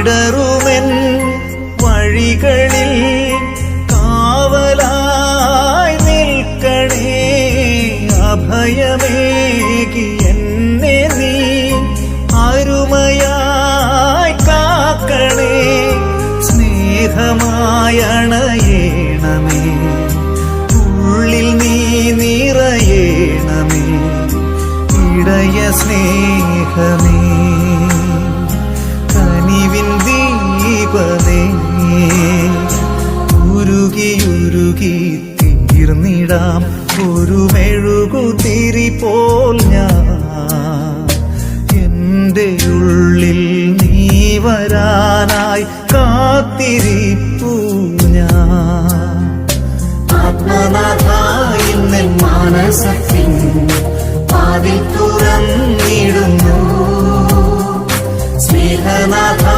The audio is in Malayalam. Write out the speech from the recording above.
ഇടറുമെൻ വഴികളിൽ കാവലായി നിൽക്കണേ. അഭയമേകി എന്നെ നീ അരുമയായി കാക്കണേ. സ്നേഹമായണയേണമേ, ഉള്ളിൽ നീ നിറയേണമേ. ഇടയ സ്നേഹമേ, കനിവിൻ ദീപമേ, ഉരുകിയുരുകി തീർന്നിടാം ഒരു മെഴുകുതിരി പോൽ ഞാൻ. എന്റെ ഉള്ളിൽ നീ വരാനായി കാത്തിരിപ്പൂ ഞാൻ. ആത്മനാഥായി നിൻ മാനസത്തിൻ വാതിൽ തുറന്നിടുന്നു. സ്നേഹനാഥാ